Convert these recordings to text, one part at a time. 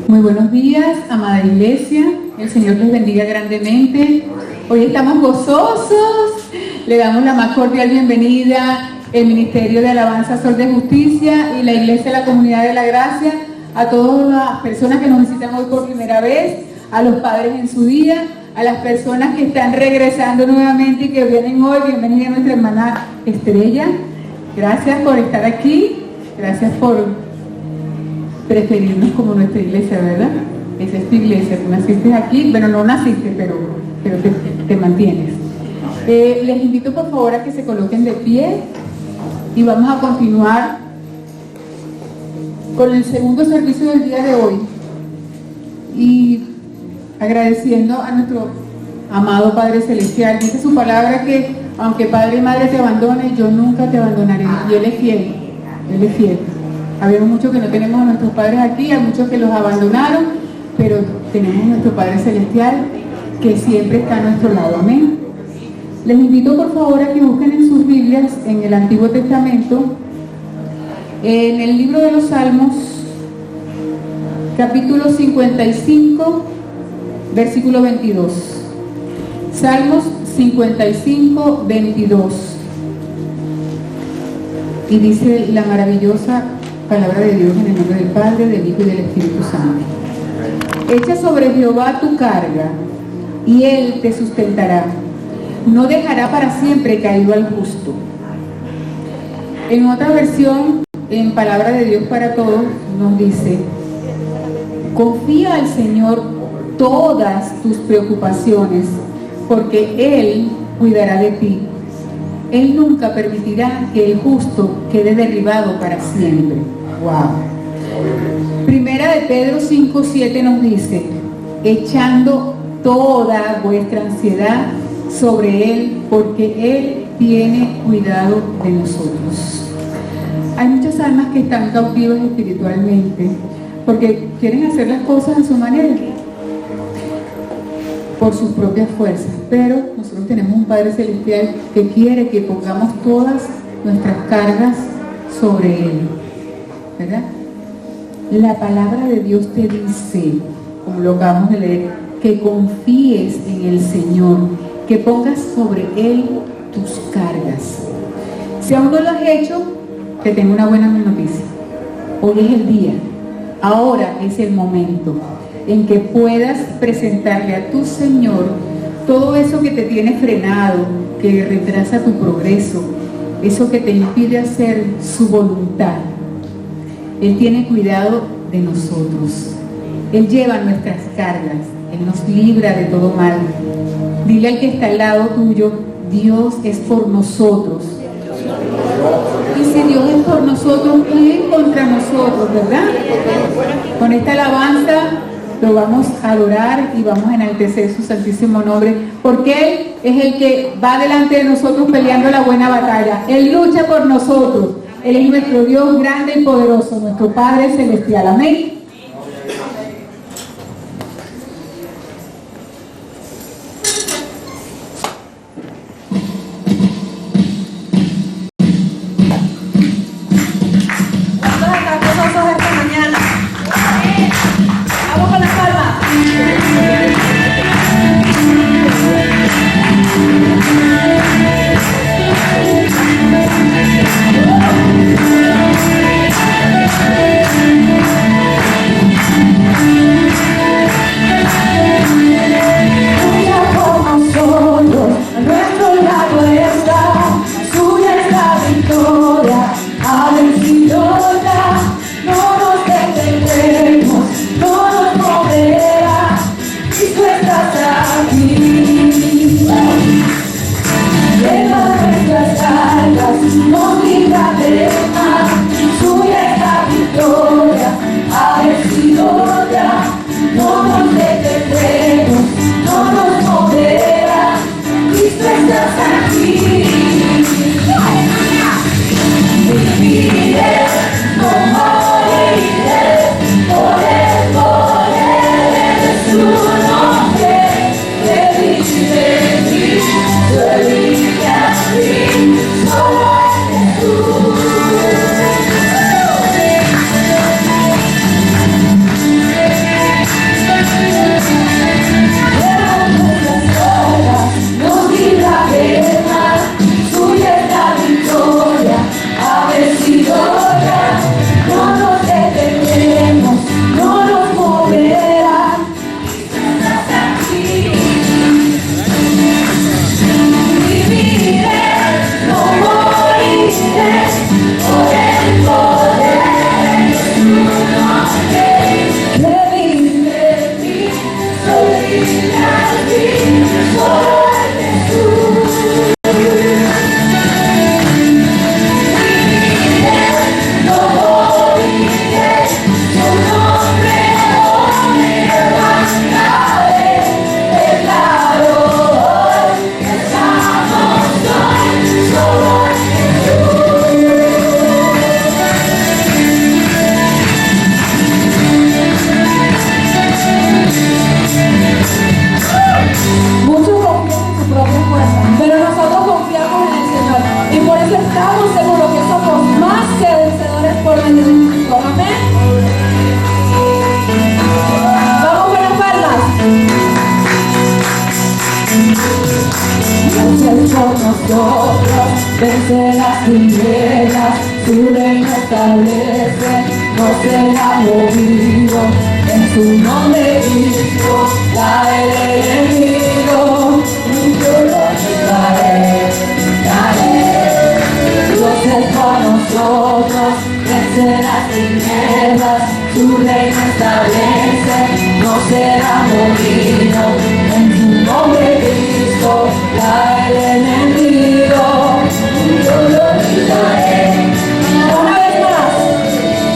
Muy buenos días, amada iglesia. El Señor les bendiga grandemente. Hoy estamos gozosos. Le damos la más cordial bienvenida el Ministerio de Alabanza Sol de Justicia y la Iglesia de la Comunidad de la Gracia, a todas las personas que nos visitan hoy por primera vez, a los padres en su día, a las personas que están regresando nuevamente y que vienen hoy. Bienvenida a nuestra hermana Estrella. Gracias por estar aquí. Gracias por preferirnos como nuestra iglesia, ¿verdad? Esa es tu iglesia. Tú naciste aquí, bueno, no naciste, pero te mantienes. Les invito por favor a que se coloquen de pie y vamos a continuar con el segundo servicio del día de hoy y agradeciendo a nuestro amado Padre Celestial. Dice su palabra que aunque Padre y Madre te abandone, yo nunca te abandonaré. Y Él es fiel, Él es fiel. Habemos muchos que no tenemos a nuestros padres aquí, hay muchos que los abandonaron, pero tenemos a nuestro Padre Celestial que siempre está a nuestro lado. Amén. Les invito por favor a que busquen en sus Biblias, en el Antiguo Testamento, en el libro de los Salmos, capítulo 55, versículo 22. Salmos 55, 22. Y dice la maravillosa palabra de Dios en el nombre del Padre, del Hijo y del Espíritu Santo. Echa sobre Jehová tu carga, y Él te sustentará. No dejará para siempre caído al justo. En otra versión, en Palabra de Dios para Todos, nos dice: confía al Señor todas tus preocupaciones, porque Él cuidará de ti. Él nunca permitirá que el justo quede derribado para siempre. Wow. Primera de Pedro 5:7 nos dice: echando toda vuestra ansiedad sobre Él, porque Él tiene cuidado de nosotros. Hay muchas almas que están cautivas espiritualmente porque quieren hacer las cosas a su manera, por sus propias fuerzas, pero nosotros tenemos un Padre Celestial que quiere que pongamos todas nuestras cargas sobre Él, ¿verdad? La palabra de Dios te dice, como lo acabamos de leer, que confíes en el Señor, que pongas sobre Él tus cargas. Si aún no lo has hecho, te tengo una buena noticia. Hoy es el día, ahora es el momento en que puedas presentarle a tu Señor todo eso que te tiene frenado, que retrasa tu progreso, eso que te impide hacer su voluntad. Él tiene cuidado de nosotros. Él lleva nuestras cargas. Él nos libra de todo mal. Dile al que está al lado tuyo: Dios es por nosotros. Y si Dios es por nosotros, ¿quién contra nosotros, verdad? Con esta alabanza lo vamos a adorar y vamos a enaltecer su santísimo nombre, porque Él es el que va delante de nosotros peleando la buena batalla. Él lucha por nosotros. Él es nuestro Dios grande y poderoso, nuestro Padre Celestial. Amén. vence las tinieblas, su reino establece, no será movido, en su nombre Cristo, cae el enemigo, y yo lo quitaré, Dios es con nosotros, vence las tinieblas, su reino establece, no será movido, en su nombre Cristo, cae el enemigo, y yo lo quitaré. Una vez más,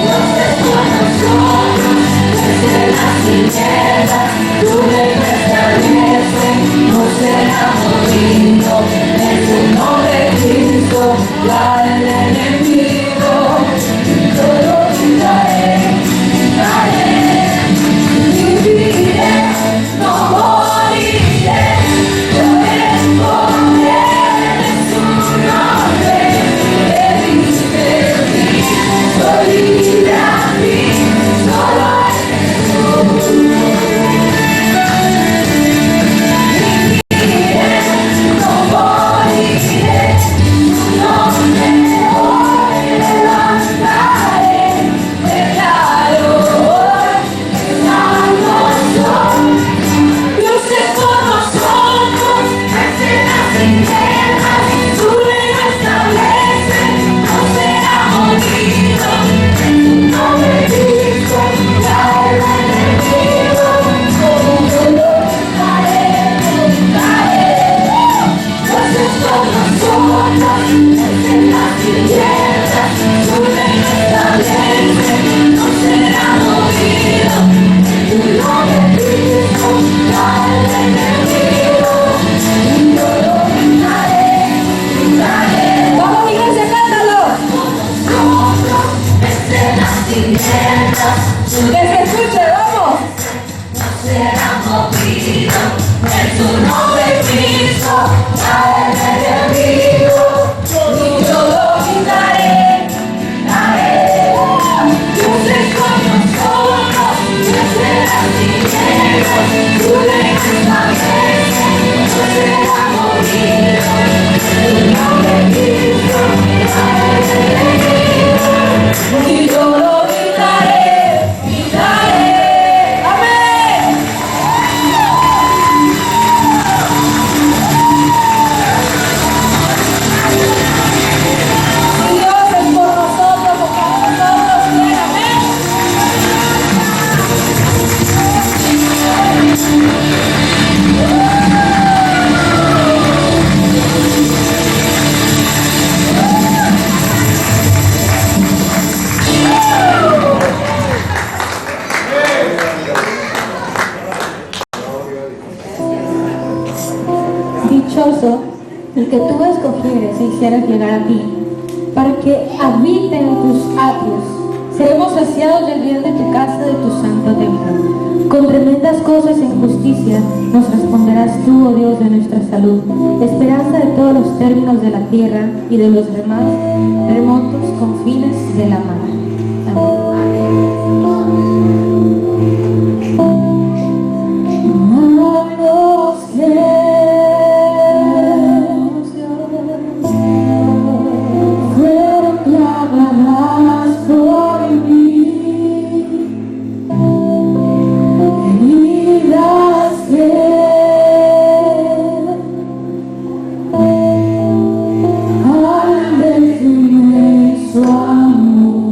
Dios es con nosotros, vence las tinieblas, su reino establece, no será movido, en su nombre Cristo, cae el enemigo, y yo lo quitaré, viviré, no moriré, yo responderé su nombre, de mí, soy libre a mí, solo en Jesús. Viviré, no moriré, su nombre hoy levantaré, declaro hoy que salvo soy. Dios es con nosotros, vence las tinieblas, su reino establece, no será movido, en su nombre Cristo, cae el enemigo, yo lo quitaré, Dios es con nosotros, vence las tinieblas, su reino establece, no será movido, en su nombre Cristo, cae el enemigo, y yo lo quitaré. Vamos, iglesia, cántalo. Nosotros, vence las tinieblas, que se escuche, vamos. No será movido, en su nombre Cristo, cae el enemigo, y yo lo quitaré. Dios es con nosotros, vence las tinieblas, su reino establece, no será movido, en su nombre Cristo, cae el enemigo, y yo lo quitaré, amén. Si Dios es por nosotros, porque nosotros bien, amén. Dichoso el que tú escogieres e hicieras llegar a ti, para que habite en tus atrios. Seremos saciados del bien de tu casa, de tu santo templo. Con tremendas cosas en justicia nos responderás tú, oh Dios de nuestra salud, esperanza de todos los términos de la tierra y de los demás remotos confines de la mar. Su amor.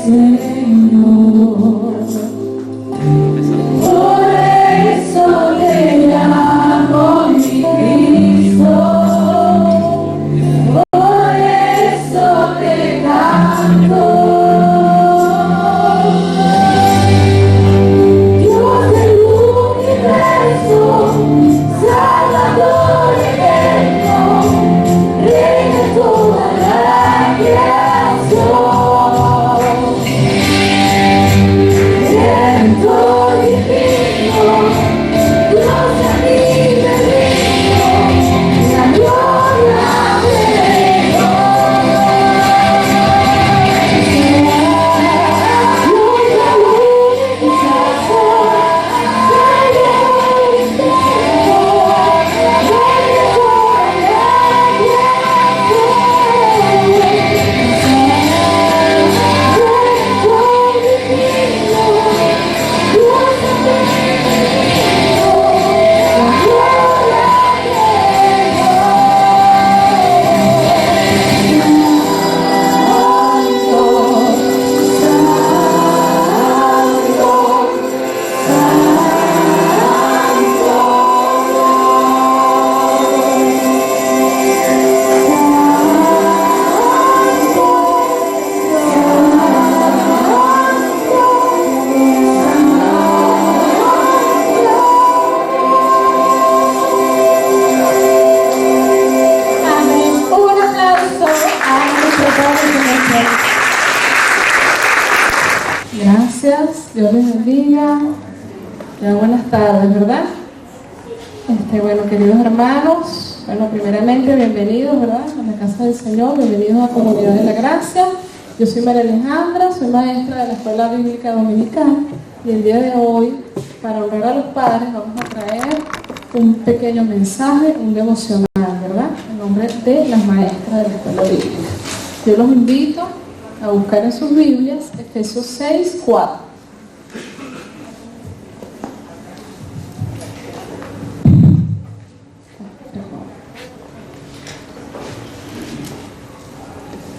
Señor. Por eso te llamo mi Cristo. Por eso te canto. Dios del universo, Salvador eterno, Rey de toda la creación. Redentor divino, Dios de mi bendito, la gloria de Gracias, Dios les bendiga. Ya buenas tardes, ¿verdad? Bueno, queridos hermanos, primeramente bienvenidos, ¿verdad? A la casa del Señor, bienvenidos a Comunidad de la Gracia. Yo soy María Alejandra, soy maestra de la Escuela Bíblica Dominical y el día de hoy, para honrar a los padres, vamos a traer un pequeño mensaje, un devocional, ¿verdad? En nombre de las maestras de la Escuela Bíblica. Yo los invito a buscar en sus Biblias Efesios 6, 4.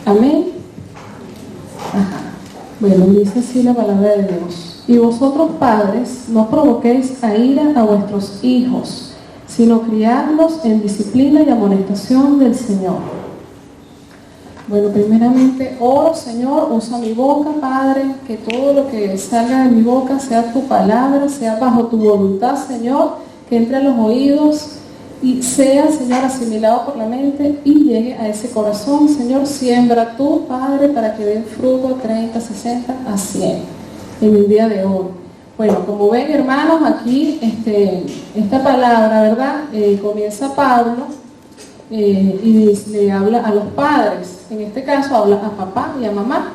Amén. Ajá. Bueno, dice así la palabra de Dios. Y vosotros padres, no provoquéis a ira a vuestros hijos, sino criadlos en disciplina y amonestación del Señor. Bueno, primeramente, oro, Señor, usa mi boca, Padre, que todo lo que salga de mi boca sea tu palabra, sea bajo tu voluntad, Señor, que entre a los oídos y sea, Señor, asimilado por la mente y llegue a ese corazón. Señor, siembra tú, Padre, para que dé fruto 30, 60, a 100 en el día de hoy. Bueno, como ven, hermanos, aquí esta palabra, ¿verdad? Comienza Pablo y le habla a los padres. En este caso habla a papá y a mamá.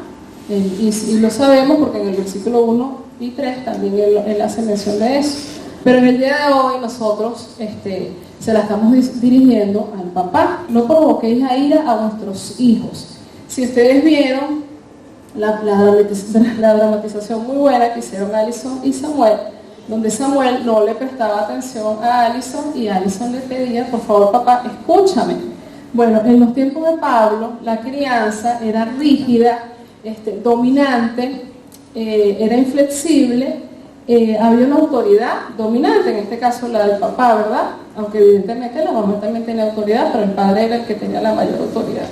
Y lo sabemos porque en el versículo 1 y 3 también él hace mención de eso. Pero en el día de hoy nosotros se la estamos dirigiendo al papá. No provoquéis a ira a vuestros hijos. Si ustedes vieron la dramatización muy buena que hicieron Alison y Samuel, donde Samuel no le prestaba atención a Alison y Alison le pedía, por favor papá, escúchame. Bueno, en los tiempos de Pablo la crianza era rígida, dominante, era inflexible, había una autoridad dominante, en este caso la del papá, ¿verdad? Aunque evidentemente la mamá también tenía autoridad, pero el padre era el que tenía la mayor autoridad.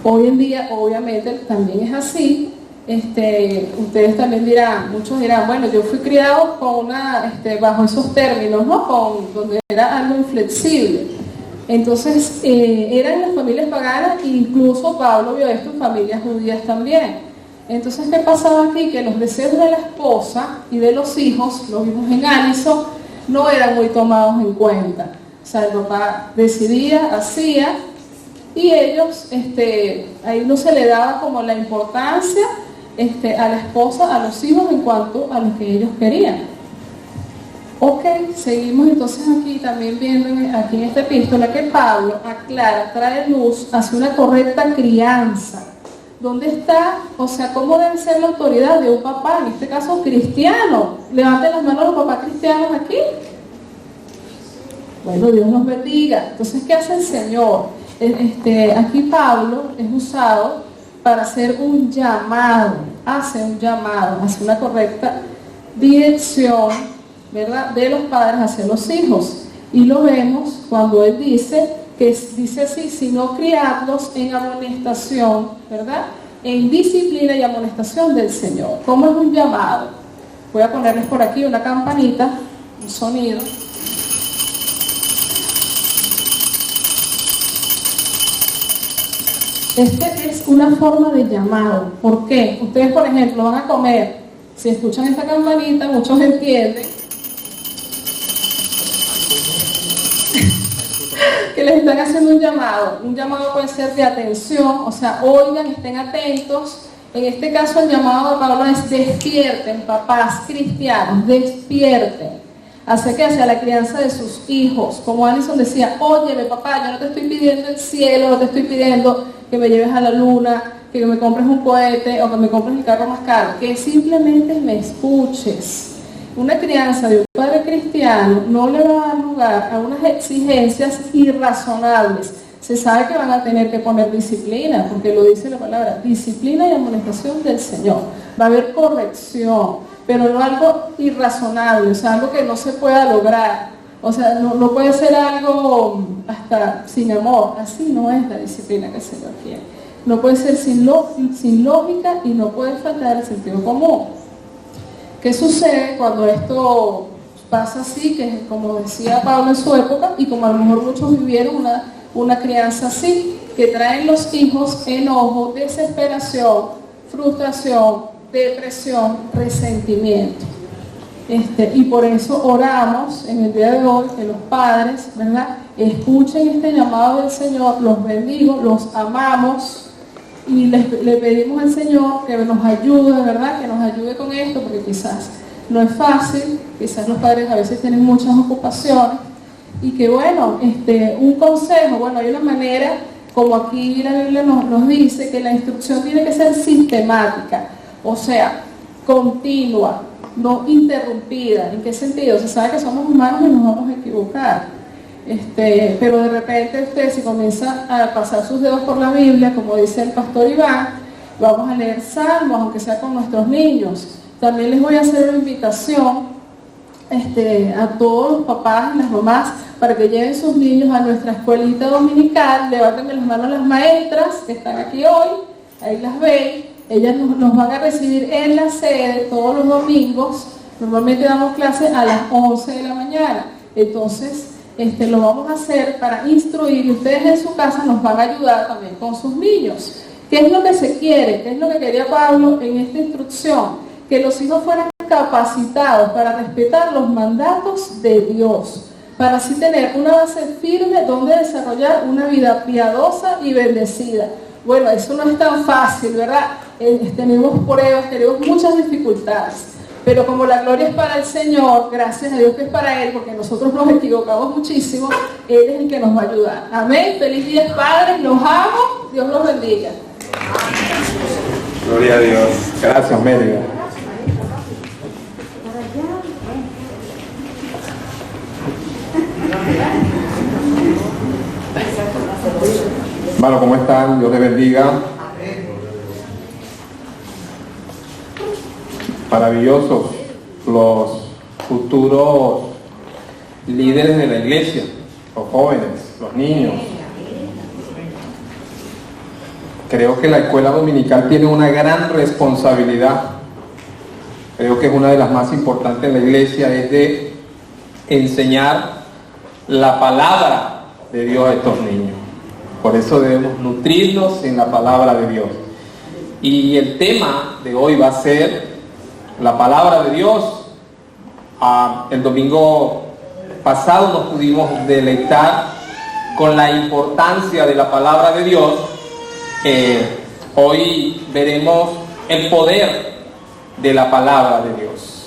Hoy en día, obviamente, también es así. Ustedes también dirán, muchos dirán, bueno, yo fui criado con bajo esos términos, ¿no? Donde era algo inflexible. Entonces, eran las familias paganas, e incluso Pablo vio esto en familias judías también. Entonces, ¿qué pasaba aquí? Que los deseos de la esposa y de los hijos, lo vimos en Alison, no eran muy tomados en cuenta. O sea, el papá decidía, hacía, y ellos, ahí no se le daba como la importancia a la esposa, a los hijos en cuanto a lo que ellos querían. Ok, seguimos entonces aquí también viendo aquí en esta epístola que Pablo aclara, trae luz hacia una correcta crianza. ¿Dónde está? O sea, ¿cómo debe ser la autoridad de un papá, en este caso cristiano? Levanten las manos los papás cristianos aquí. Bueno, Dios nos bendiga. Entonces, ¿qué hace el Señor? Aquí Pablo es usado para hacer un llamado, hace una correcta dirección, ¿verdad?, de los padres hacia los hijos. Y lo vemos cuando él dice así, sino criadlos en amonestación, ¿verdad?, en disciplina y amonestación del Señor. ¿Cómo es un llamado? Voy a ponerles por aquí una campanita, un sonido. Este es una forma de llamado. ¿Por qué? Ustedes, por ejemplo, van a comer. Si escuchan esta campanita, muchos entienden que les están haciendo un llamado. Un llamado puede ser de atención, o sea, oigan, estén atentos. En este caso el llamado de Pablo es despierten, papás cristianos, despierten. Hacia la crianza de sus hijos. Como Alison decía, óyeme papá, yo no te estoy pidiendo el cielo, no te estoy pidiendo que me lleves a la luna, que me compres un cohete o que me compres el carro más caro, que simplemente me escuches. Una crianza de un padre cristiano no le va a dar lugar a unas exigencias irrazonables. Se sabe que van a tener que poner disciplina, porque lo dice la palabra, disciplina y amonestación del Señor. Va a haber corrección, pero no algo irrazonable, o sea, algo que no se pueda lograr. O sea, no puede ser algo hasta sin amor. Así no es la disciplina que el Señor quiere. No puede ser sin lógica y no puede faltar el sentido común. ¿Qué sucede cuando esto pasa así? Que como decía Pablo en su época, y como a lo mejor muchos vivieron una crianza así, que traen los hijos enojo, desesperación, frustración, depresión, resentimiento. Y por eso oramos en el día de hoy que los padres, ¿verdad?, escuchen este llamado del Señor, los bendigo, los amamos y le pedimos al Señor que nos ayude, ¿verdad?, que nos ayude con esto, porque quizás no es fácil, quizás los padres a veces tienen muchas ocupaciones y que bueno, un consejo, bueno, hay una manera, como aquí la Biblia nos dice, que la instrucción tiene que ser sistemática, o sea, continua, no interrumpida. ¿En qué sentido? Se sabe que somos humanos y nos vamos a equivocar. Pero de repente usted, si comienza a pasar sus dedos por la Biblia, como dice el pastor Iván, vamos a leer salmos, aunque sea con nuestros niños. También les voy a hacer una invitación a todos los papás y las mamás para que lleven sus niños a nuestra escuelita dominical. Levántenme las manos las maestras que están aquí hoy, ahí las ven. Ellas nos van a recibir en la sede todos los domingos. Normalmente damos clases a las 11 de la mañana. Entonces, lo vamos a hacer para instruir y ustedes en su casa nos van a ayudar también con sus niños. ¿Qué es lo que se quiere? ¿Qué es lo que quería Pablo en esta instrucción? Que los hijos fueran capacitados para respetar los mandatos de Dios, para así tener una base firme donde desarrollar una vida piadosa y bendecida. Bueno, eso no es tan fácil, ¿verdad? Tenemos pruebas, tenemos muchas dificultades, pero como la gloria es para el Señor, gracias a Dios que es para Él, porque nosotros nos equivocamos muchísimo, Él es el que nos va a ayudar. Amén. Feliz día, padres, los amo, Dios los bendiga. Gloria a Dios. Gracias, Mérida. Hermano, ¿cómo están? Dios les bendiga. Maravillosos los futuros líderes de la iglesia, los jóvenes, los niños. Creo que la escuela dominical tiene una gran responsabilidad. Creo que es una de las más importantes en la iglesia, es de enseñar la palabra de Dios a estos niños. Por eso debemos nutrirnos en la palabra de Dios. Y el tema de hoy va a ser la palabra de Dios. El domingo pasado nos pudimos deleitar con la importancia de la palabra de Dios. Hoy veremos el poder de la palabra de Dios.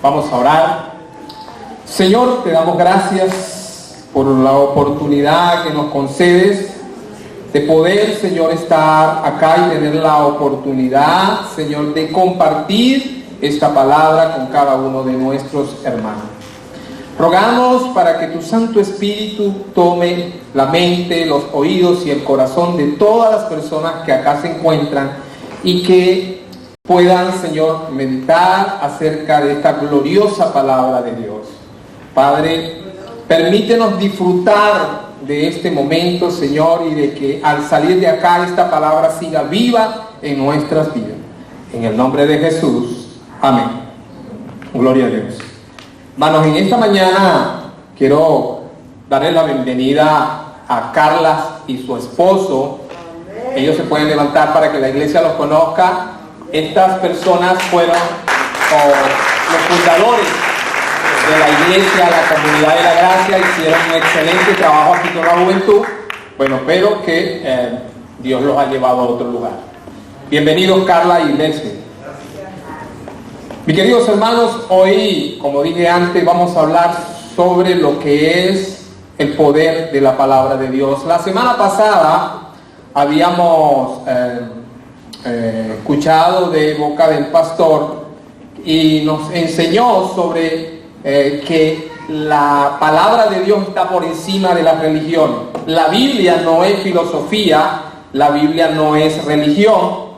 Vamos a orar. Señor, te damos gracias por la oportunidad que nos concedes de poder, Señor, estar acá y tener la oportunidad, Señor, de compartir esta palabra con cada uno de nuestros hermanos. Rogamos para que tu Santo Espíritu tome la mente, los oídos y el corazón de todas las personas que acá se encuentran y que puedan, Señor, meditar acerca de esta gloriosa palabra de Dios. Padre, permítenos disfrutar de este momento, Señor, y de que al salir de acá esta palabra siga viva en nuestras vidas. En el nombre de Jesús. Amén. Gloria a Dios. Hermanos, en esta mañana quiero darle la bienvenida a Carla y su esposo. Ellos se pueden levantar para que la iglesia los conozca. Estas personas fueron los fundadores de la iglesia, la comunidad de la gracia. Hicieron un excelente trabajo aquí con la juventud. Bueno, pero que Dios los ha llevado a otro lugar. Bienvenidos, Carla y Leslie. Mis queridos hermanos, hoy, como dije antes, vamos a hablar sobre lo que es el poder de la palabra de Dios. La semana pasada habíamos escuchado de boca del pastor y nos enseñó sobre que la palabra de Dios está por encima de la religión. La Biblia no es filosofía, la Biblia no es religión.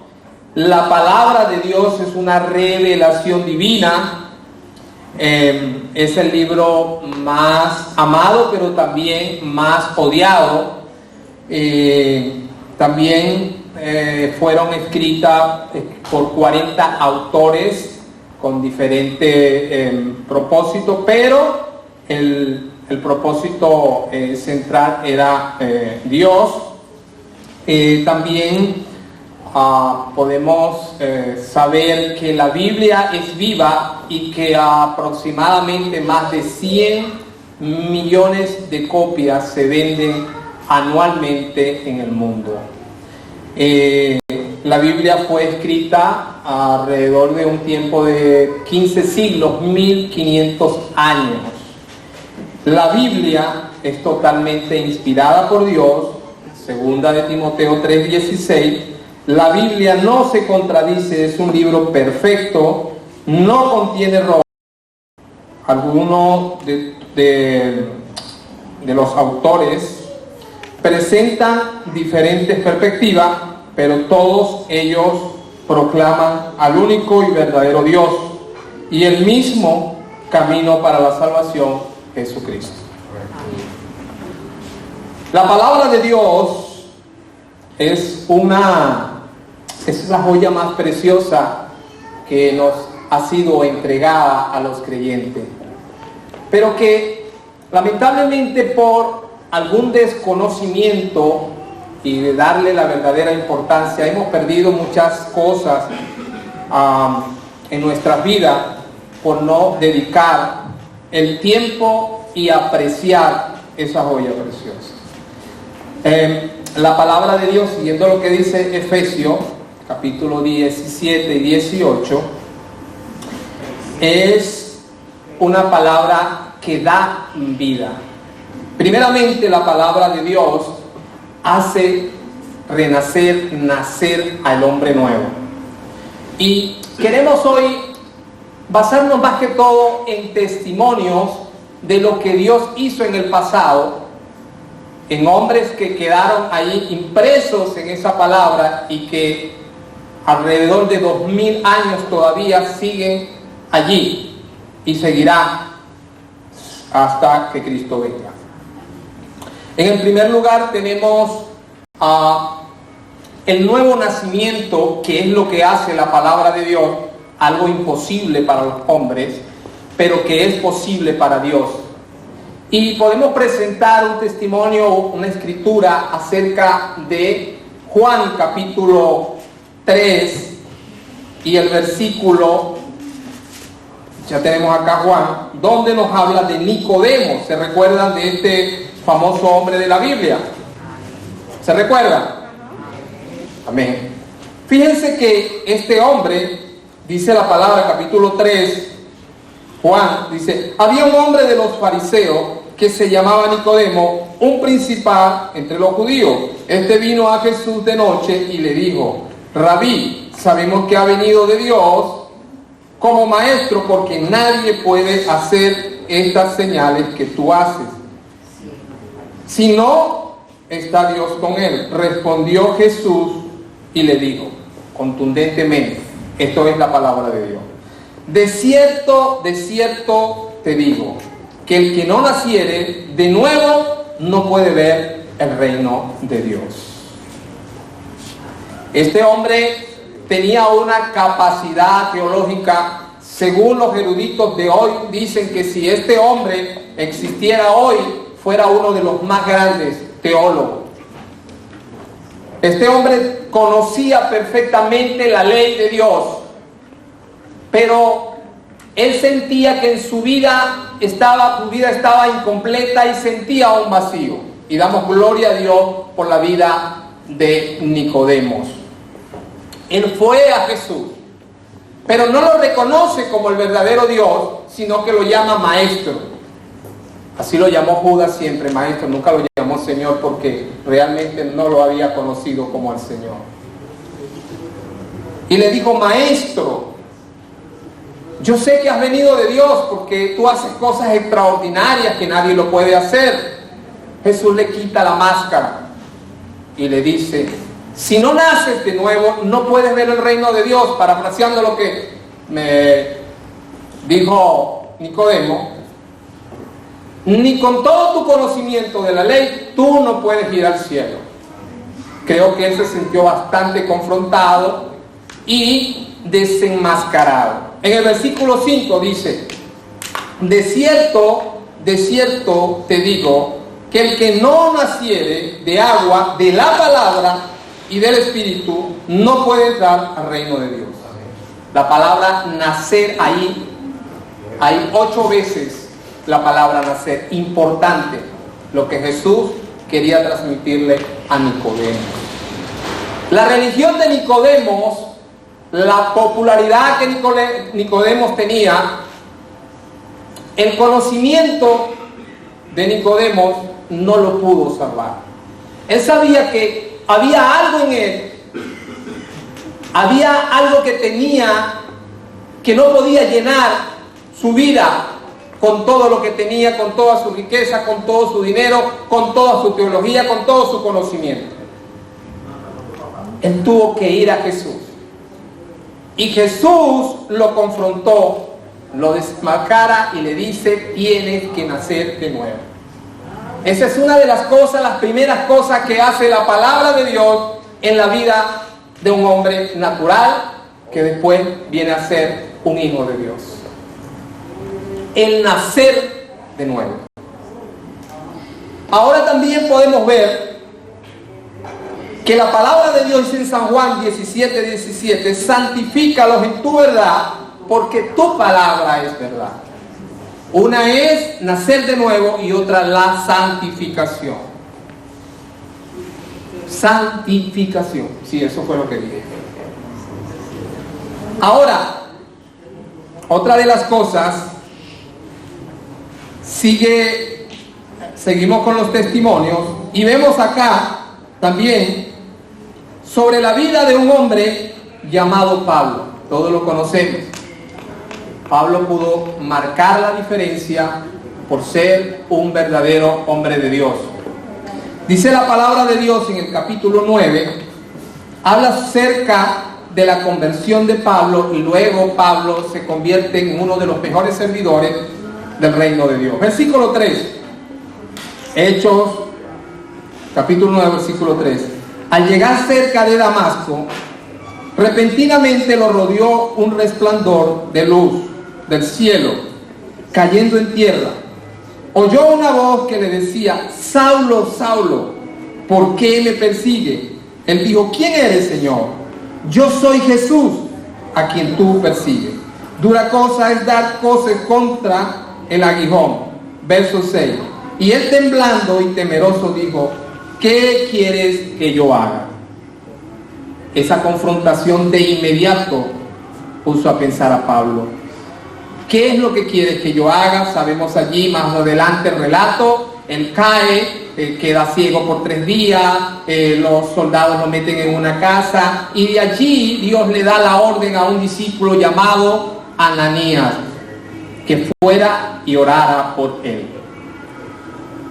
La palabra de Dios es una revelación divina. Es el libro más amado, pero también más odiado. También fueron escritas por 40 autores con diferentes propósitos, pero el propósito central era Dios. También podemos saber que la Biblia es viva y que aproximadamente más de 100 millones de copias se venden anualmente en el mundo. La Biblia fue escrita alrededor de un tiempo de 15 siglos, 1500 años. La Biblia es totalmente inspirada por Dios, segunda de Timoteo 3:16. La Biblia no se contradice, es un libro perfecto, no contiene errores. Algunos de los autores presentan diferentes perspectivas, pero todos ellos proclaman al único y verdadero Dios y el mismo camino para la salvación, Jesucristo. La palabra de Dios es la joya más preciosa que nos ha sido entregada a los creyentes, pero que lamentablemente por algún desconocimiento y de darle la verdadera importancia hemos perdido muchas cosas en nuestras vidas por no dedicar el tiempo y apreciar esa joya preciosa. La palabra de Dios, siguiendo lo que dice Efesios capítulo 17 y 18, es una palabra que da vida. Primeramente, la palabra de Dios hace nacer al hombre nuevo. Y queremos hoy basarnos más que todo en testimonios de lo que Dios hizo en el pasado, en hombres que quedaron ahí impresos en esa palabra y que alrededor de 2000 años todavía siguen allí y seguirá hasta que Cristo venga. En el primer lugar tenemos el nuevo nacimiento, que es lo que hace la palabra de Dios, algo imposible para los hombres, pero que es posible para Dios. Y podemos presentar un testimonio, una escritura acerca de Juan capítulo 3 y el versículo, ya tenemos acá Juan, donde nos habla de Nicodemo. ¿Se recuerdan de este famoso hombre de la Biblia? ¿Se recuerdan? Amén. Fíjense que este hombre, dice la palabra, capítulo 3, Juan dice: había un hombre de los fariseos que se llamaba Nicodemo, un principal entre los judíos. Este vino a Jesús de noche y le dijo: Rabí, sabemos que ha venido de Dios como maestro, porque nadie puede hacer estas señales que tú haces? Si no, está Dios con él. Respondió Jesús y le dijo contundentemente, esto es la palabra de Dios: de cierto te digo, que el que no naciere de nuevo no puede ver el reino de Dios. Este hombre tenía una capacidad teológica. Según los eruditos de hoy, dicen que si este hombre existiera hoy, fuera uno de los más grandes teólogos. Este hombre conocía perfectamente la ley de Dios, pero él sentía que en su vida estaba incompleta y sentía un vacío. Y damos gloria a Dios por la vida de Nicodemos. Él fue a Jesús, pero no lo reconoce como el verdadero Dios, sino que lo llama maestro. Así lo llamó Judas siempre, maestro. Nunca lo llamó Señor, porque realmente no lo había conocido como el Señor. Y le dijo: maestro, yo sé que has venido de Dios, porque tú haces cosas extraordinarias que nadie lo puede hacer. Jesús le quita la máscara y le dice: si no naces de nuevo, no puedes ver el reino de Dios. Parafraseando lo que me dijo Nicodemo: ni con todo tu conocimiento de la ley, tú no puedes ir al cielo. Creo que él se sintió bastante confrontado y desenmascarado. En el versículo 5 dice: de cierto te digo, que el que no naciere de agua, de la palabra y del Espíritu, no puede entrar al reino de Dios. La palabra nacer, ahí hay 8 veces la palabra nacer. Importante lo que Jesús quería transmitirle a Nicodemo. La religión de Nicodemos, la popularidad que Nicodemos tenía, el conocimiento de Nicodemos no lo pudo salvar. Él sabía que había algo en él, había algo que tenía, que no podía llenar su vida con todo lo que tenía, con toda su riqueza, con todo su dinero, con toda su teología, con todo su conocimiento. Él tuvo que ir a Jesús. Y Jesús lo confrontó, lo desmarcara y le dice: tienes que nacer de nuevo. Esa es una de las cosas, las primeras cosas que hace la palabra de Dios en la vida de un hombre natural, que después viene a ser un hijo de Dios. El nacer de nuevo. Ahora también podemos ver que la palabra de Dios dice en San Juan 17:17: santifícalos en tu verdad, porque tu palabra es verdad. Una es nacer de nuevo y otra la santificación. Santificación, sí, eso fue lo que dije. Ahora, otra de las cosas, seguimos con los testimonios y vemos acá también sobre la vida de un hombre llamado Pablo. Todos lo conocemos. Pablo pudo marcar la diferencia por ser un verdadero hombre de Dios. Dice la palabra de Dios en el capítulo 9, habla acerca de la conversión de Pablo, y luego Pablo se convierte en uno de los mejores servidores del reino de Dios. Versículo 3, Hechos capítulo 9, versículo 3. Al llegar cerca de Damasco, repentinamente lo rodeó un resplandor de luz del cielo, cayendo en tierra. Oyó una voz que le decía: Saulo, Saulo, ¿por qué me persigue? Él dijo: ¿quién eres, Señor? Yo soy Jesús, a quien tú persigues. Dura cosa es dar coces contra el aguijón. Verso 6. Y él, temblando y temeroso, dijo: ¿qué quieres que yo haga? Esa confrontación de inmediato puso a pensar a Pablo. ¿Qué es lo que quieres que yo haga? Sabemos allí más adelante el relato. Él cae, queda ciego por 3 días, los soldados lo meten en una casa, y de allí Dios le da la orden a un discípulo llamado Ananías. que fuera y orara por él,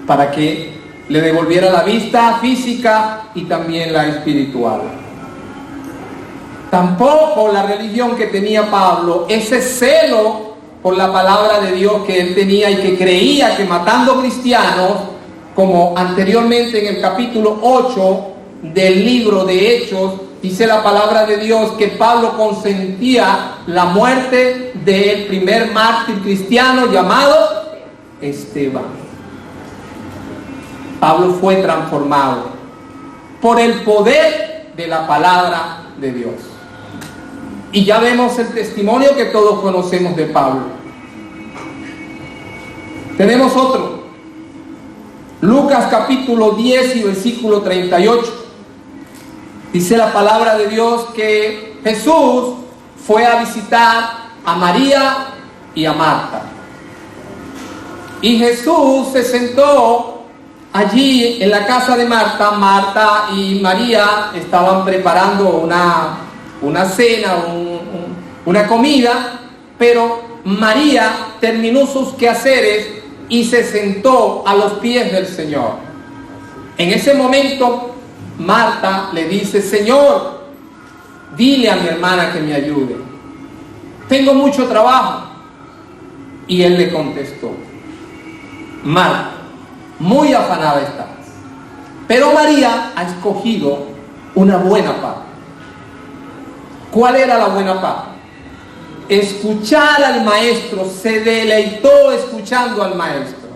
para que le devolviera la vista física y también la espiritual. Tampoco la religión que tenía Pablo, ese celo por la palabra de Dios que él tenía y que creía que matando cristianos, como anteriormente en el capítulo 8 del libro de Hechos, dice la palabra de Dios que Pablo consentía la muerte del primer mártir cristiano llamado Esteban. Pablo fue transformado por el poder de la palabra de Dios. Y ya vemos el testimonio que todos conocemos de Pablo. Tenemos otro. Lucas capítulo 10 y versículo 38. Dice la palabra de Dios que Jesús fue a visitar a María y a Marta. Y Jesús se sentó allí en la casa de Marta. Marta y María estaban preparando una cena, una comida, pero María terminó sus quehaceres y se sentó a los pies del Señor. En ese momento Marta le dice: Señor, dile a mi hermana que me ayude, tengo mucho trabajo. Y él le contestó: Marta, muy afanada estás, pero María ha escogido una buena parte. ¿Cuál era la buena parte? Escuchar al maestro. Se deleitó escuchando al maestro.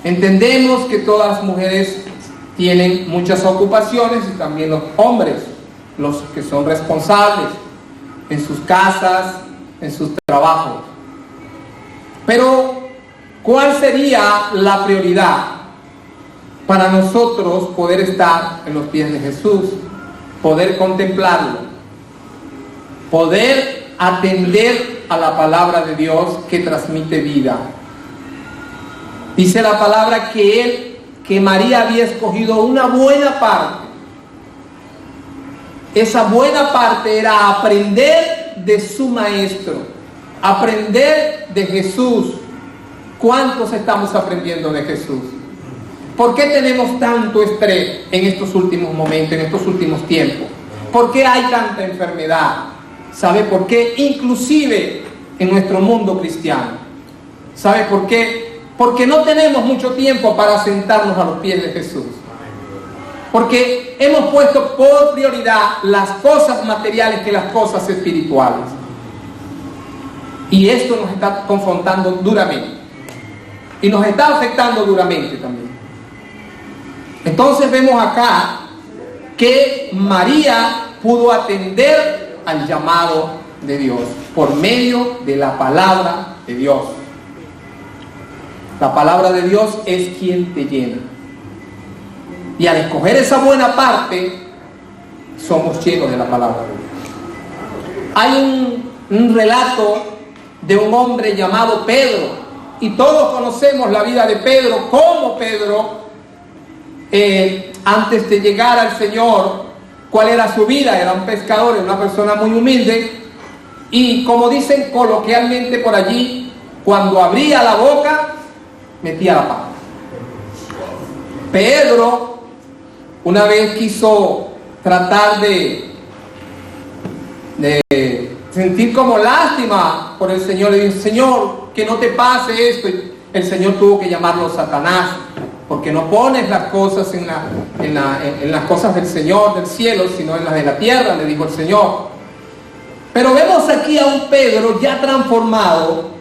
Entendemos que todas las mujeres tienen muchas ocupaciones y también los hombres, los que son responsables en sus casas, en sus trabajos. Pero, ¿cuál sería la prioridad para nosotros poder estar en los pies de Jesús? Poder contemplarlo, poder atender a la palabra de Dios que transmite vida. Dice la palabra que María había escogido una buena parte. Esa buena parte era aprender de su maestro, aprender de Jesús. ¿Cuántos estamos aprendiendo de Jesús? ¿Por qué tenemos tanto estrés en estos últimos momentos, en estos últimos tiempos? ¿Por qué hay tanta enfermedad? ¿Sabe por qué? Inclusive en nuestro mundo cristiano. ¿Sabe por qué? Porque no tenemos mucho tiempo para sentarnos a los pies de Jesús. Porque hemos puesto por prioridad las cosas materiales que las cosas espirituales. Y esto nos está confrontando duramente. Y nos está afectando duramente también. Entonces vemos acá que María pudo atender al llamado de Dios por medio de la palabra de Dios. La palabra de Dios es quien te llena. Y al escoger esa buena parte, somos llenos de la palabra de Dios. Hay un relato de un hombre llamado Pedro, y todos conocemos la vida de Pedro, cómo Pedro, antes de llegar al Señor, cuál era su vida. Era un pescador, era una persona muy humilde, y como dicen coloquialmente por allí, cuando abría la boca, metía la pata. Pedro una vez quiso tratar de sentir como lástima por el Señor. Le dijo: Señor, que no te pase esto. Y el Señor tuvo que llamarlo Satanás, porque no pones las cosas en las cosas del Señor, del cielo, sino en las de la tierra, le dijo el Señor. Pero vemos aquí a un Pedro ya transformado,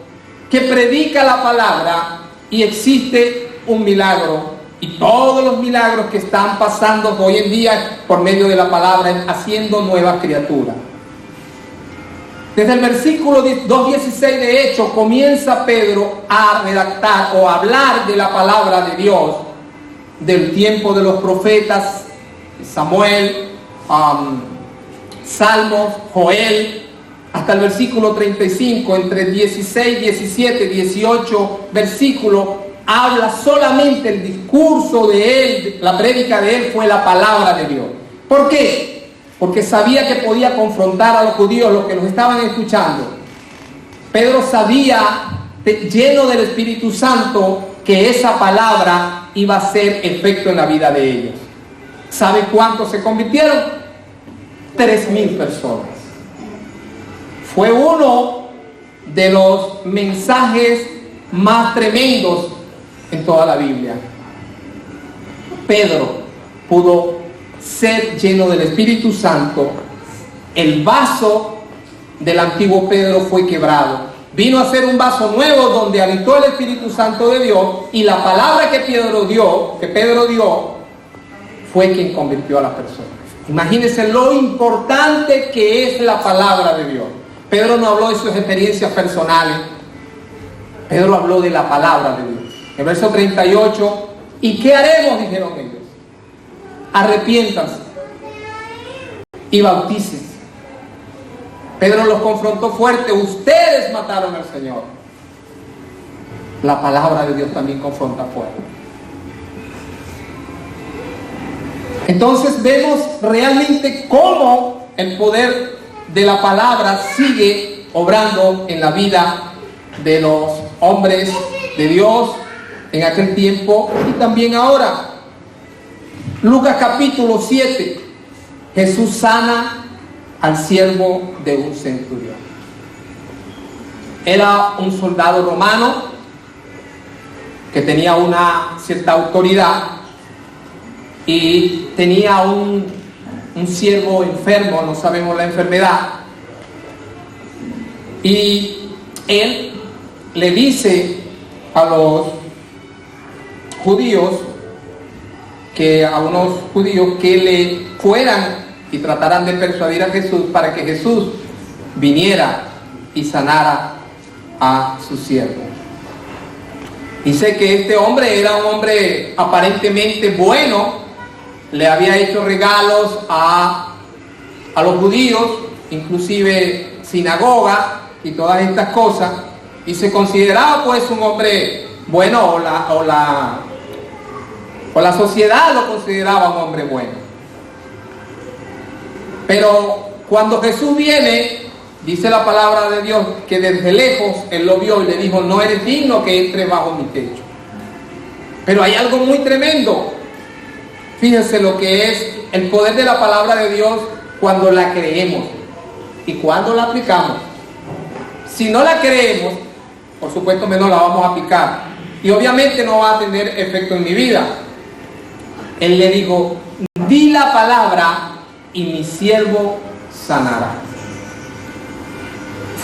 que predica la palabra, y existe un milagro. Y todos los milagros que están pasando hoy en día por medio de la palabra, haciendo nuevas criaturas. Desde el versículo 2.16 de Hechos comienza Pedro a redactar o a hablar de la palabra de Dios, del tiempo de los profetas, Samuel, Salmos, Joel, hasta el versículo 35, entre 16, 17, 18 versículos, habla solamente el discurso de él, la prédica de él fue la palabra de Dios. ¿Por qué? Porque sabía que podía confrontar a los judíos, los que los estaban escuchando. Pedro sabía lleno del Espíritu Santo, que esa palabra iba a hacer efecto en la vida de ellos. ¿Sabe cuántos se convirtieron? 3,000 personas. Fue uno de los mensajes más tremendos en toda la Biblia. Pedro pudo ser lleno del Espíritu Santo. El vaso del antiguo Pedro fue quebrado. Vino a ser un vaso nuevo donde habitó el Espíritu Santo de Dios, y la palabra que Pedro dio, fue quien convirtió a las personas. Imagínense lo importante que es la palabra de Dios. Pedro no habló de sus experiencias personales. Pedro habló de la palabra de Dios. En verso 38, ¿y qué haremos?, dijeron ellos. Arrepiéntanse y bautícense. Pedro los confrontó fuerte. Ustedes mataron al Señor. La palabra de Dios también confronta fuerte. Entonces vemos realmente cómo el poder de la palabra sigue obrando en la vida de los hombres de Dios en aquel tiempo y también ahora. Lucas capítulo 7. Jesús sana al siervo de un centurión. Era un soldado romano que tenía una cierta autoridad y tenía un siervo enfermo, no sabemos la enfermedad, y él le dice a los judíos, a unos judíos que le fueran y trataran de persuadir a Jesús para que Jesús viniera y sanara a su siervo. Dice que este hombre era un hombre aparentemente bueno, le había hecho regalos a los judíos, inclusive sinagoga y todas estas cosas, y se consideraba pues un hombre bueno, o la sociedad lo consideraba un hombre bueno. Pero cuando Jesús viene, dice la palabra de Dios que desde lejos él lo vio y le dijo: no eres digno que entre bajo mi techo. Pero hay algo muy tremendo. Fíjense lo que es el poder de la palabra de Dios cuando la creemos y cuando la aplicamos. Si no la creemos, por supuesto menos la vamos a aplicar, y obviamente no va a tener efecto en mi vida. Él le dijo: di la palabra y mi siervo sanará.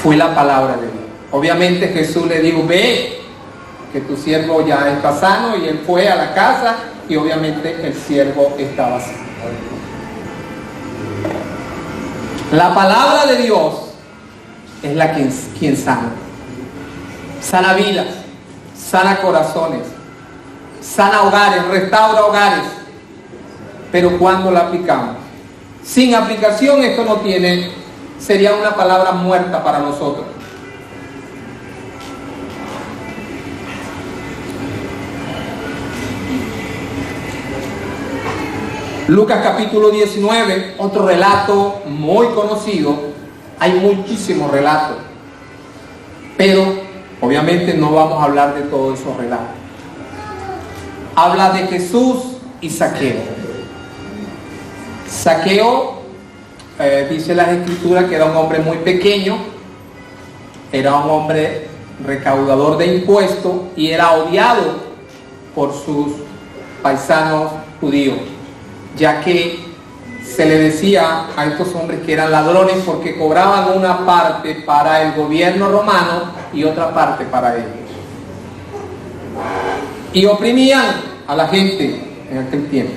Fue la palabra de Dios. Obviamente Jesús le dijo: ve, que tu siervo ya está sano, y él fue a la casa y obviamente el siervo estaba sano. La palabra de Dios es la quien sana. Sana vidas, sana corazones, sana hogares, restaura hogares. Pero cuando la aplicamos, sin aplicación, esto no sería una palabra muerta para nosotros. Lucas capítulo 19, otro relato muy conocido. Hay muchísimos relatos, pero obviamente no vamos a hablar de todos esos relatos. Habla de Jesús y Zaqueo. Zaqueo, dice las escrituras que era un hombre muy pequeño, era un hombre recaudador de impuestos y era odiado por sus paisanos judíos, ya que se le decía a estos hombres que eran ladrones porque cobraban una parte para el gobierno romano y otra parte para ellos, y oprimían a la gente en aquel tiempo.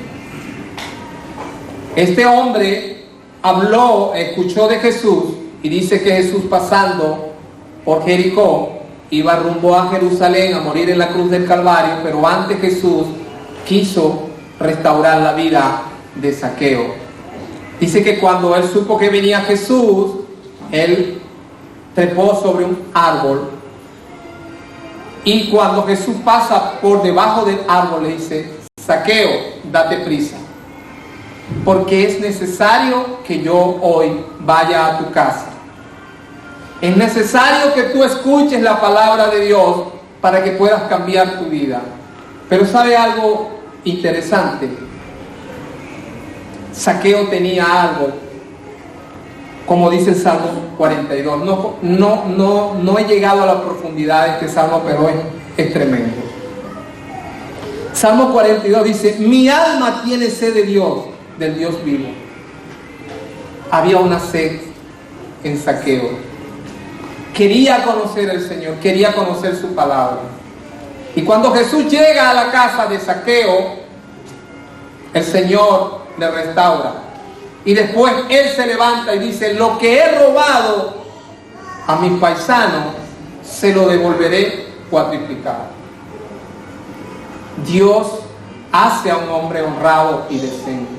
Este hombre escuchó de Jesús, y dice que Jesús, pasando por Jericó, iba rumbo a Jerusalén a morir en la cruz del Calvario, pero antes Jesús quiso restaurar la vida de Zaqueo. Dice que cuando él supo que venía Jesús, él trepó sobre un árbol, y cuando Jesús pasa por debajo del árbol le dice: Zaqueo, date prisa, porque es necesario que yo hoy vaya a tu casa. Es necesario que tú escuches la palabra de Dios para que puedas cambiar tu vida. Pero ¿sabe algo interesante? Zaqueo tenía algo, como dice el Salmo 42. No he llegado a la profundidad de este Salmo, pero es tremendo. Salmo 42 dice: mi alma tiene sed de Dios, del Dios vivo. Había una sed en Zaqueo. Quería conocer al Señor, quería conocer su palabra. Y cuando Jesús llega a la casa de Zaqueo, el Señor le restaura. Y después él se levanta y dice: lo que he robado a mis paisanos, se lo devolveré cuadriplicado. Dios hace a un hombre honrado y decente.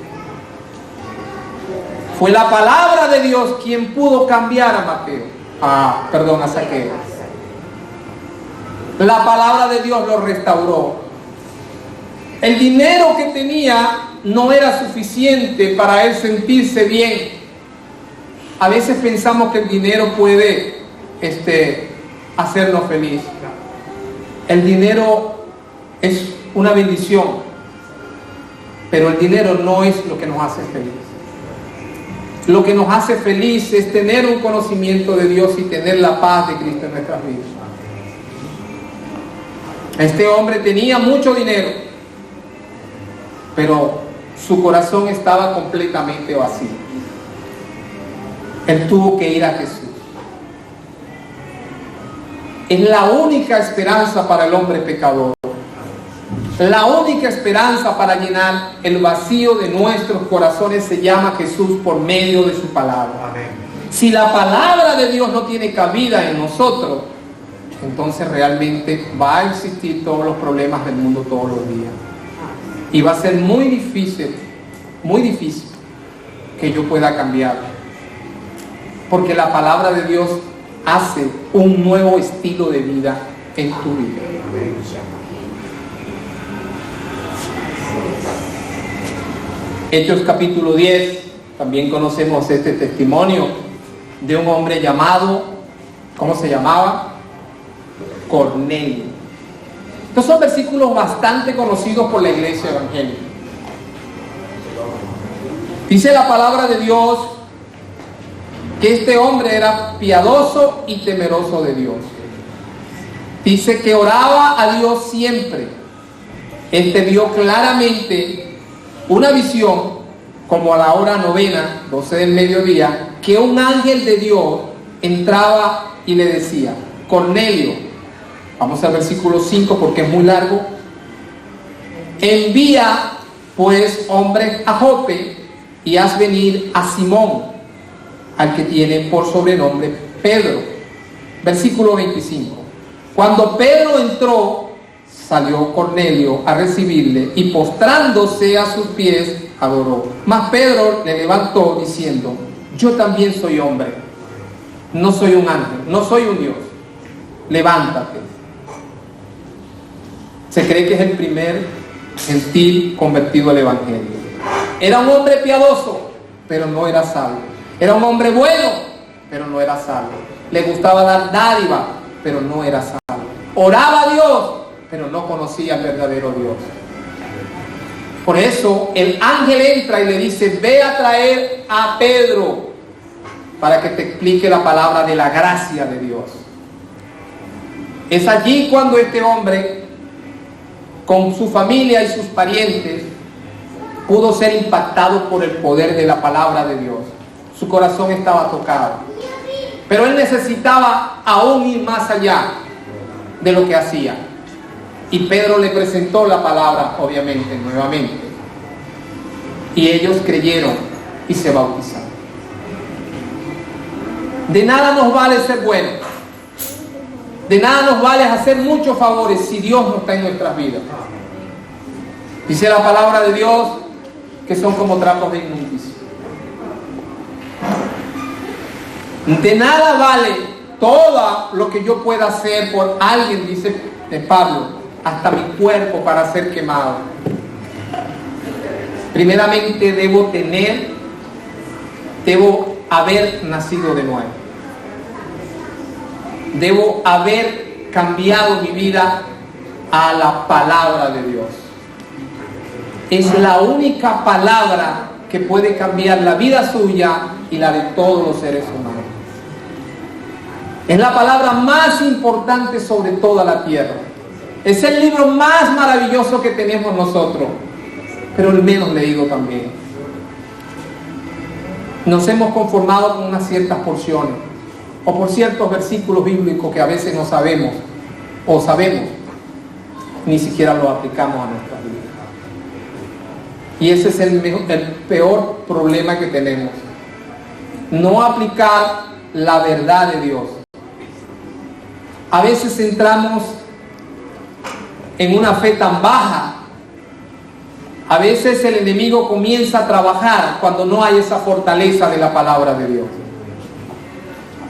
Fue la palabra de Dios quien pudo cambiar a Zaqueo. La palabra de Dios lo restauró. El dinero que tenía no era suficiente para él sentirse bien. A veces pensamos que el dinero puede hacernos feliz. El dinero es una bendición, pero el dinero no es lo que nos hace feliz. Lo que nos hace feliz es tener un conocimiento de Dios y tener la paz de Cristo en nuestras vidas. Este hombre tenía mucho dinero, pero su corazón estaba completamente vacío. Él tuvo que ir a Jesús. Es la única esperanza para el hombre pecador. La única esperanza para llenar el vacío de nuestros corazones se llama Jesús por medio de su palabra. Amén. Si la palabra de Dios no tiene cabida en nosotros, entonces realmente va a existir todos los problemas del mundo todos los días. Y va a ser muy difícil que yo pueda cambiar. Porque la palabra de Dios hace un nuevo estilo de vida en tu vida. Hechos capítulo 10, también conocemos este testimonio de un hombre llamado, ¿cómo se llamaba? Cornelio. Estos son versículos bastante conocidos por la iglesia evangélica. Dice la palabra de Dios que este hombre era piadoso y temeroso de Dios. Dice que oraba a Dios siempre. Vio claramente una visión, como a la hora 9, 12 del mediodía, que un ángel de Dios entraba y le decía: Cornelio, vamos al versículo 5 porque es muy largo, envía pues hombres a Jope y haz venir a Simón, al que tiene por sobrenombre Pedro. Versículo 25. Cuando Pedro entró, salió Cornelio a recibirle y postrándose a sus pies adoró. Mas Pedro le levantó diciendo: yo también soy hombre, no soy un ángel, no soy un Dios. Levántate. Se cree que es el primer gentil convertido al evangelio. Era un hombre piadoso, pero no era salvo. Era un hombre bueno, pero no era salvo. Le gustaba dar dádiva, pero no era salvo. Oraba a Dios, pero no conocía al verdadero Dios. Por eso el ángel entra y le dice: ve a traer a Pedro para que te explique la palabra de la gracia de Dios. Es allí cuando este hombre, con su familia y sus parientes, pudo ser impactado por el poder de la palabra de Dios. Su corazón estaba tocado, pero él necesitaba aún ir más allá de lo que hacía. Y Pedro le presentó la palabra, obviamente, nuevamente. Y ellos creyeron y se bautizaron. De nada nos vale ser buenos. De nada nos vale hacer muchos favores si Dios no está en nuestras vidas. Dice la palabra de Dios que son como trapos de inmundicia. De nada vale todo lo que yo pueda hacer por alguien, dice Pablo, hasta mi cuerpo para ser quemado. Primeramente debo haber nacido de nuevo. Debo haber cambiado mi vida a la palabra de Dios. Es la única palabra que puede cambiar la vida suya y la de todos los seres humanos. Es la palabra más importante sobre toda la tierra. Es el libro más maravilloso que tenemos nosotros, pero el menos leído también. Nos hemos conformado con unas ciertas porciones o por ciertos versículos bíblicos que a veces no sabemos o sabemos, ni siquiera los aplicamos a nuestra vida. Y ese es el peor problema que tenemos. No aplicar la verdad de Dios. A veces entramos en una fe tan baja. A veces el enemigo comienza a trabajar cuando no hay esa fortaleza de la palabra de Dios.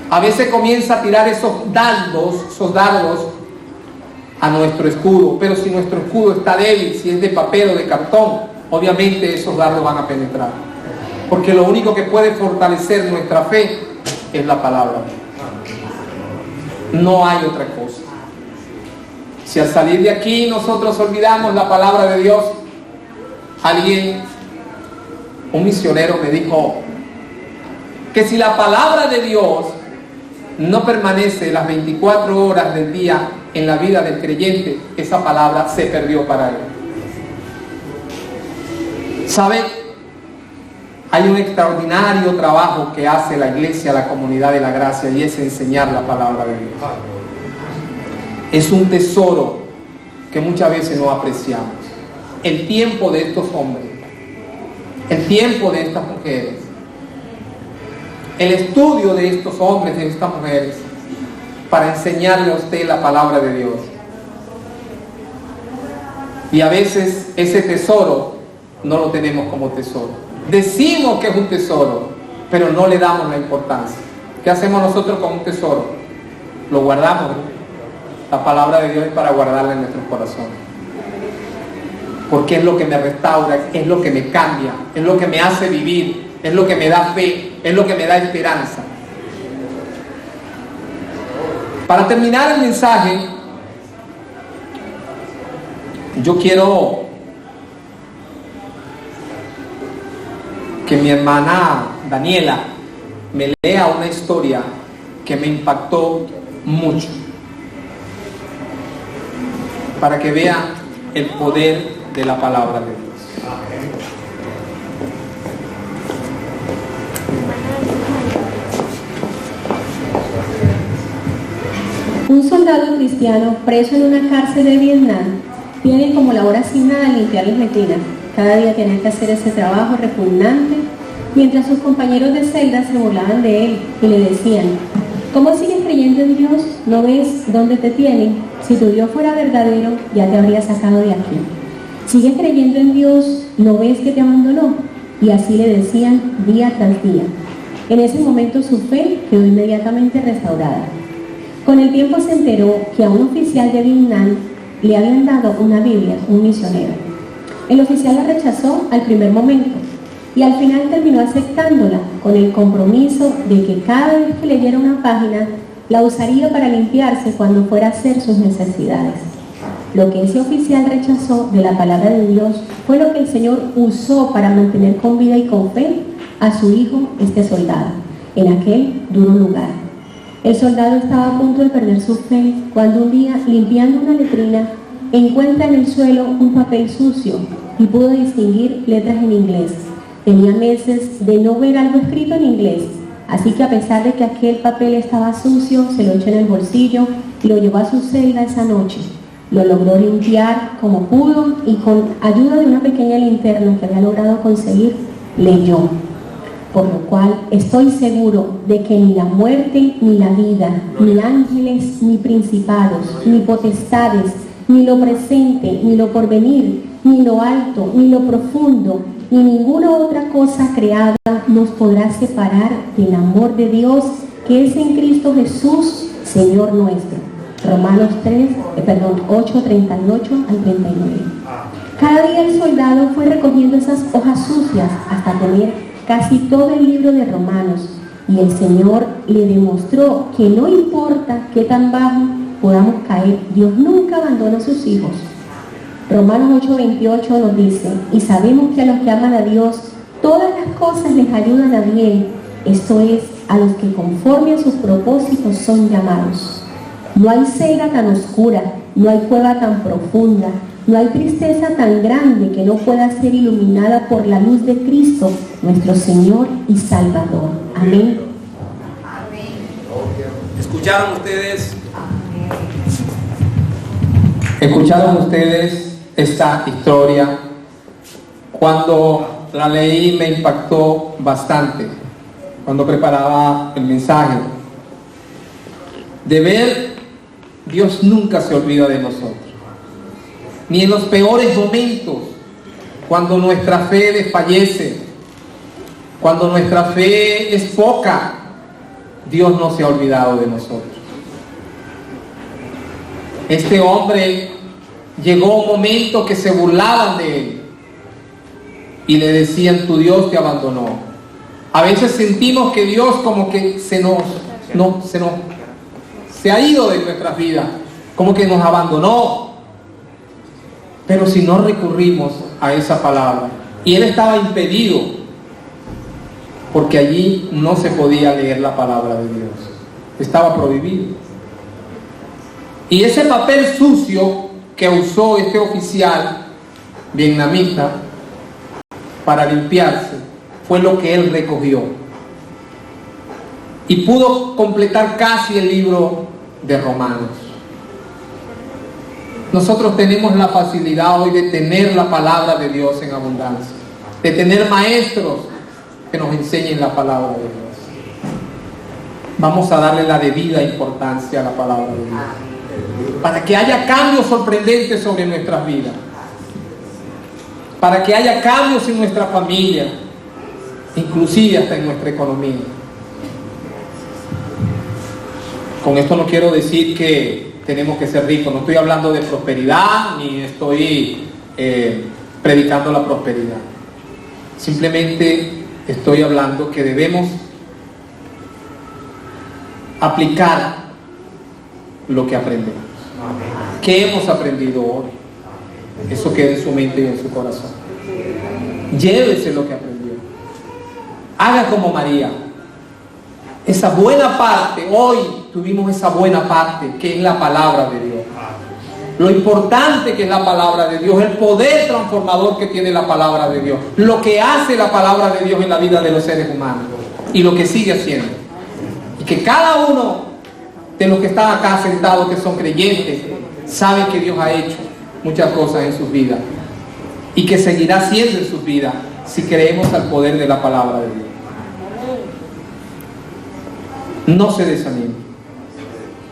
A veces comienza a tirar esos dardos a nuestro escudo. Pero si nuestro escudo está débil, si es de papel o de cartón, obviamente esos dardos van a penetrar. Porque lo único que puede fortalecer nuestra fe es la palabra. No hay otra cosa. Si al salir de aquí nosotros olvidamos la palabra de Dios, un misionero me dijo que si la palabra de Dios no permanece las 24 horas del día en la vida del creyente, esa palabra se perdió para él. ¿Sabe? Hay un extraordinario trabajo que hace la iglesia, la comunidad de la gracia, y es enseñar la palabra de Dios. Es un tesoro que muchas veces no apreciamos. El tiempo de estos hombres, el tiempo de estas mujeres, el estudio de estos hombres, de estas mujeres, para enseñarle a usted la palabra de Dios. Y a veces ese tesoro no lo tenemos como tesoro. Decimos que es un tesoro, pero no le damos la importancia. ¿Qué hacemos nosotros con un tesoro? Lo guardamos. La palabra de Dios es para guardarla en nuestros corazones. Porque es lo que me restaura, es lo que me cambia, es lo que me hace vivir, es lo que me da fe, es lo que me da esperanza. Para terminar el mensaje, yo quiero que mi hermana Daniela me lea una historia que me impactó mucho, para que vea el poder de la palabra de Dios. Un soldado cristiano preso en una cárcel de Vietnam tiene como labor asignada limpiar las letrinas. Cada día tiene que hacer ese trabajo repugnante, mientras sus compañeros de celda se burlaban de él y le decían: ¿cómo sigues creyendo en Dios? ¿No ves dónde te tienen? Si tu Dios fuera verdadero, ya te habría sacado de aquí. ¿Sigues creyendo en Dios? ¿No ves que te abandonó? Y así le decían día tras día. En ese momento su fe quedó inmediatamente restaurada. Con el tiempo se enteró que a un oficial de Vietnam le habían dado una Biblia, un misionero. El oficial la rechazó al primer momento y al final terminó aceptándola con el compromiso de que cada vez que leyera una página la usaría para limpiarse cuando fuera a hacer sus necesidades. Lo que ese oficial rechazó de la palabra de Dios fue lo que el Señor usó para mantener con vida y con fe a su hijo, este soldado, en aquel duro lugar. El soldado estaba a punto de perder su fe cuando un día, limpiando una letrina, encuentra en el suelo un papel sucio y pudo distinguir letras en inglés. Tenía meses de no ver algo escrito en inglés, así que a pesar de que aquel papel estaba sucio, se lo echó en el bolsillo y lo llevó a su celda esa noche. Lo logró limpiar como pudo y con ayuda de una pequeña linterna que había logrado conseguir, leyó. Por lo cual estoy seguro de que ni la muerte ni la vida, ni ángeles ni principados, ni potestades, ni lo presente, ni lo porvenir, ni lo alto, ni lo profundo, ni ninguna otra cosa creada nos podrá separar del amor de Dios que es en Cristo Jesús, Señor nuestro. Romanos 8, 38 al 39. Cada día el soldado fue recogiendo esas hojas sucias hasta tener casi todo el libro de Romanos, Y el Señor le demostró que no importa qué tan bajo podamos caer, Dios nunca abandona a sus hijos. Romanos 8:28 nos dice: y sabemos que a los que aman a Dios, todas las cosas les ayudan a bien, esto es, a los que conforme a sus propósitos son llamados. No hay celda tan oscura, no hay cueva tan profunda, no hay tristeza tan grande que no pueda ser iluminada por la luz de Cristo, nuestro Señor y Salvador. Amén. ¿Escucharon ustedes? ¿Escucharon ustedes esta historia? Cuando la leí me impactó bastante, cuando preparaba el mensaje. De ver, Dios nunca se olvida de nosotros. Ni en los peores momentos, cuando nuestra fe desfallece, cuando nuestra fe es poca, Dios no se ha olvidado de nosotros. Este hombre llegó un momento que se burlaban de él y le decían: tu Dios te abandonó. A veces sentimos que Dios como que se ha ido de nuestras vidas, como que nos abandonó. Pero si no recurrimos a esa palabra, y él estaba impedido, porque allí no se podía leer la palabra de Dios, estaba prohibido. Y ese papel sucio que usó este oficial vietnamita para limpiarse fue lo que él recogió, y pudo completar casi el libro de Romanos. Nosotros tenemos la facilidad hoy de tener la palabra de Dios en abundancia, de tener maestros que nos enseñen la palabra de Dios. Vamos a darle la debida importancia a la palabra de Dios, para que haya cambios sorprendentes sobre nuestras vidas, para que haya cambios en nuestra familia, inclusive hasta en nuestra economía. Con esto no quiero decir que tenemos que ser ricos, no estoy hablando de prosperidad, ni estoy predicando la prosperidad. Simplemente estoy hablando que debemos aplicar lo que aprendemos. ¿Qué hemos aprendido hoy? Eso queda en su mente y en su corazón. Llévese lo que aprendió. Haga como María. Esa buena parte, hoy tuvimos esa buena parte que es la palabra de Dios. Lo importante que es la palabra de Dios, el poder transformador que tiene la palabra de Dios, lo que hace la palabra de Dios en la vida de los seres humanos y lo que sigue haciendo. Y que cada uno de los que están acá sentados, que son creyentes, saben que Dios ha hecho muchas cosas en sus vidas y que seguirá haciendo en sus vidas si creemos al poder de la palabra de Dios. No se desanimen.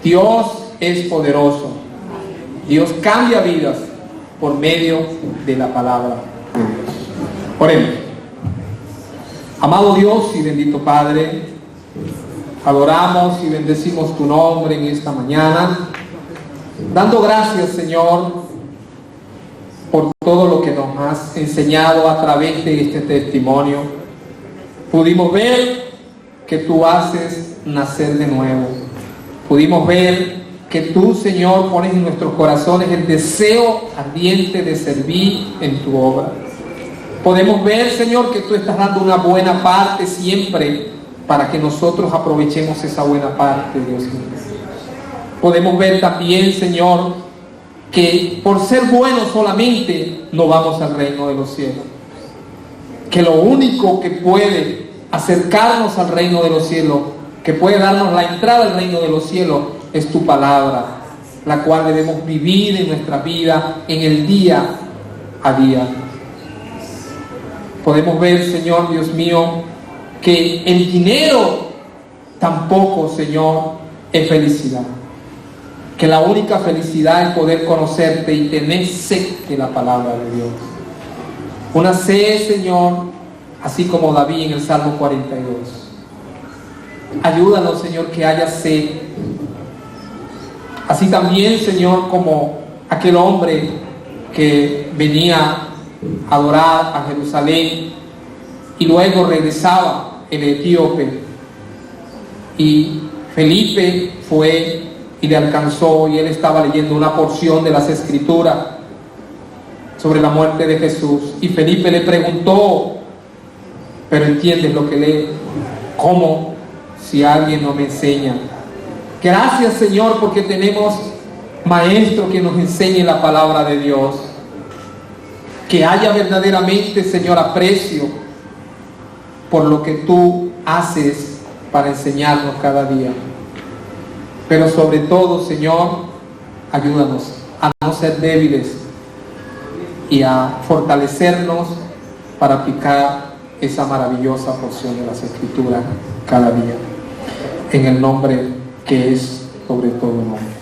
Dios es poderoso. Dios cambia vidas por medio de la palabra de Dios. Oremos. Amado Dios y bendito Padre, adoramos y bendecimos tu nombre en esta mañana, dando gracias, Señor, por todo lo que nos has enseñado a través de este testimonio. Pudimos ver que tú haces nacer de nuevo. Pudimos ver que tú, Señor, pones en nuestros corazones el deseo ardiente de servir en tu obra. Podemos ver, Señor, que tú estás dando una buena parte siempre para que nosotros aprovechemos esa buena parte, Dios mío. Podemos ver también, Señor, que por ser buenos solamente no vamos al reino de los cielos. Que lo único que puede acercarnos al reino de los cielos, que puede darnos la entrada al reino de los cielos, es tu palabra, la cual debemos vivir en nuestra vida, en el día a día. Podemos ver, Señor, Dios mío, que el dinero tampoco, Señor, es felicidad. Que la única felicidad es poder conocerte y tener sed de la palabra de Dios. Una sed, Señor, así como David en el Salmo 42. Ayúdanos, Señor, que haya sed. Así también, Señor, como aquel hombre que venía a adorar a Jerusalén y luego regresaba el etíope y Felipe fue y le alcanzó, y él estaba leyendo una porción de las Escrituras sobre la muerte de Jesús, y Felipe le preguntó: pero ¿entiendes lo que lee? ¿Cómo? Si alguien no me enseña. Gracias, Señor, porque tenemos maestros que nos enseñen la palabra de Dios. Que haya verdaderamente, Señor, aprecio por lo que tú haces para enseñarnos cada día. Pero sobre todo, Señor, ayúdanos a no ser débiles y a fortalecernos para aplicar esa maravillosa porción de las Escrituras cada día. En el nombre que es sobre todo nombre.